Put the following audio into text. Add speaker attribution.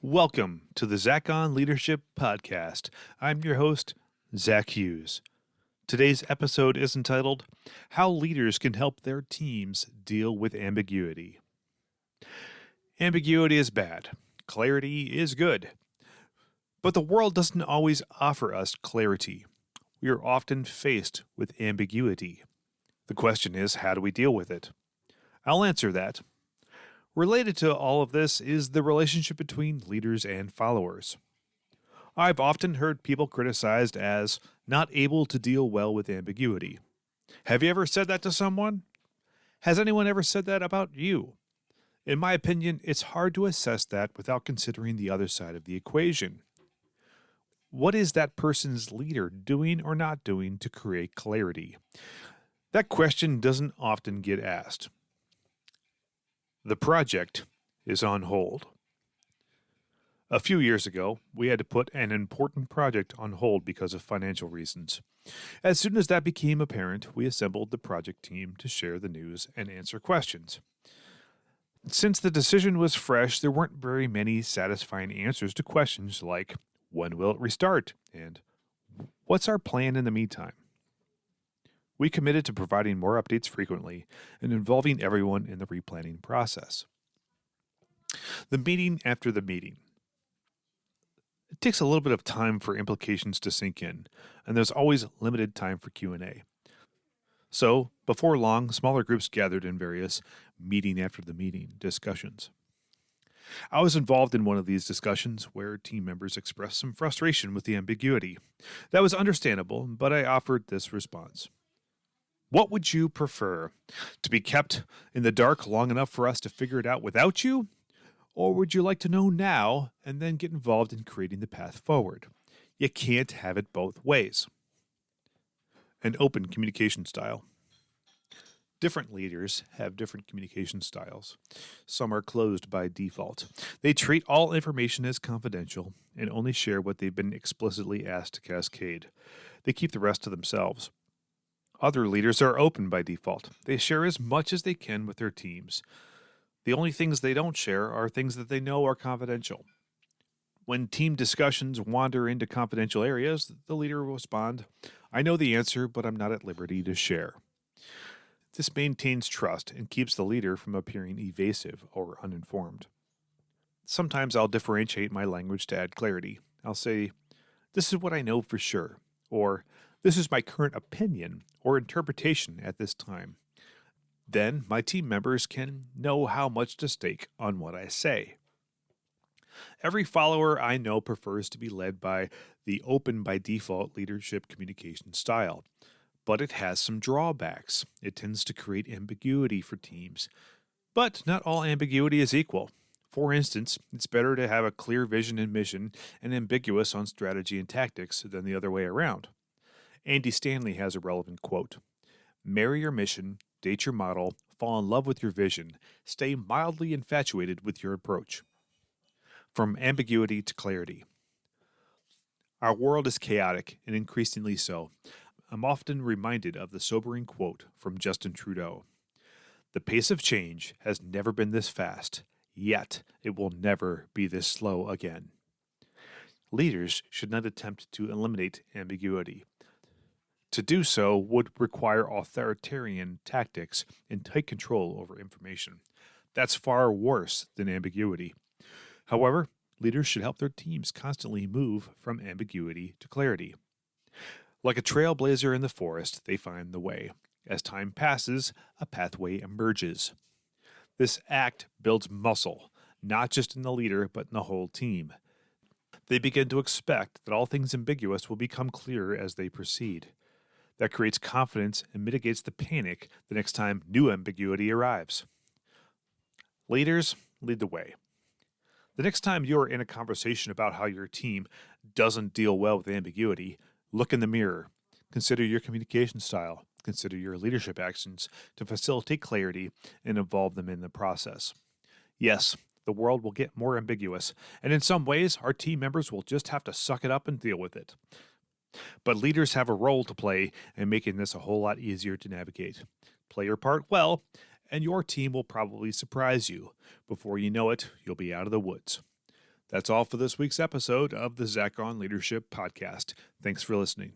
Speaker 1: Welcome to the Zach on Leadership Podcast. I'm your host, Zach Hughes. Today's episode is entitled, How Leaders Can Help Their Teams Deal with Ambiguity. Ambiguity is bad. Clarity is good. But the world doesn't always offer us clarity. We are often faced with ambiguity. The question is, how do we deal with it? I'll answer that. Related to all of this is the relationship between leaders and followers. I've often heard people criticized as not able to deal well with ambiguity. Have you ever said that to someone? Has anyone ever said that about you? In my opinion, it's hard to assess that without considering the other side of the equation. What is that person's leader doing or not doing to create clarity? That question doesn't often get asked. The project is on hold. A few years ago, we had to put an important project on hold because of financial reasons. As soon as that became apparent, we assembled the project team to share the news and answer questions. Since the decision was fresh, there weren't very many satisfying answers to questions like, when will it restart? And what's our plan in the meantime? We committed to providing more updates frequently and involving everyone in the replanning process. The meeting after the meeting. It takes a little bit of time for implications to sink in, and there's always limited time for Q&A. So, before long, smaller groups gathered in various meeting after the meeting discussions. I was involved in one of these discussions where team members expressed some frustration with the ambiguity. That was understandable, but I offered this response. What would you prefer? To be kept in the dark long enough for us to figure it out without you? Or would you like to know now and then get involved in creating the path forward? You can't have it both ways. An open communication style. Different leaders have different communication styles. Some are closed by default. They treat all information as confidential and only share what they've been explicitly asked to cascade. They keep the rest to themselves. Other leaders are open by default. They share as much as they can with their teams. The only things they don't share are things that they know are confidential. When team discussions wander into confidential areas, the leader will respond, I know the answer, but I'm not at liberty to share. This maintains trust and keeps the leader from appearing evasive or uninformed. Sometimes I'll differentiate my language to add clarity. I'll say, this is what I know for sure, or this is my current opinion or interpretation at this time. Then my team members can know how much to stake on what I say. Every follower I know prefers to be led by the open by default leadership communication style, but it has some drawbacks. It tends to create ambiguity for teams. But not all ambiguity is equal. For instance, it's better to have a clear vision and mission and ambiguous on strategy and tactics than the other way around. Andy Stanley has a relevant quote, marry your mission, date your model, fall in love with your vision, stay mildly infatuated with your approach. From ambiguity to clarity. Our world is chaotic and increasingly so. I'm often reminded of the sobering quote from Justin Trudeau. The pace of change has never been this fast, yet it will never be this slow again. Leaders should not attempt to eliminate ambiguity. To do so would require authoritarian tactics and tight control over information. That's far worse than ambiguity. However, leaders should help their teams constantly move from ambiguity to clarity. Like a trailblazer in the forest, they find the way. As time passes, a pathway emerges. This act builds muscle, not just in the leader, but in the whole team. They begin to expect that all things ambiguous will become clearer as they proceed. That creates confidence and mitigates the panic the next time new ambiguity arrives. Leaders lead the way. The next time you're in a conversation about how your team doesn't deal well with ambiguity, look in the mirror. Consider your communication style. Consider your leadership actions to facilitate clarity and involve them in the process. Yes, the world will get more ambiguous, and in some ways, our team members will just have to suck it up and deal with it. But leaders have a role to play in making this a whole lot easier to navigate. Play your part well, and your team will probably surprise you. Before you know it, you'll be out of the woods. That's all for this week's episode of the Zach on Leadership Podcast. Thanks for listening.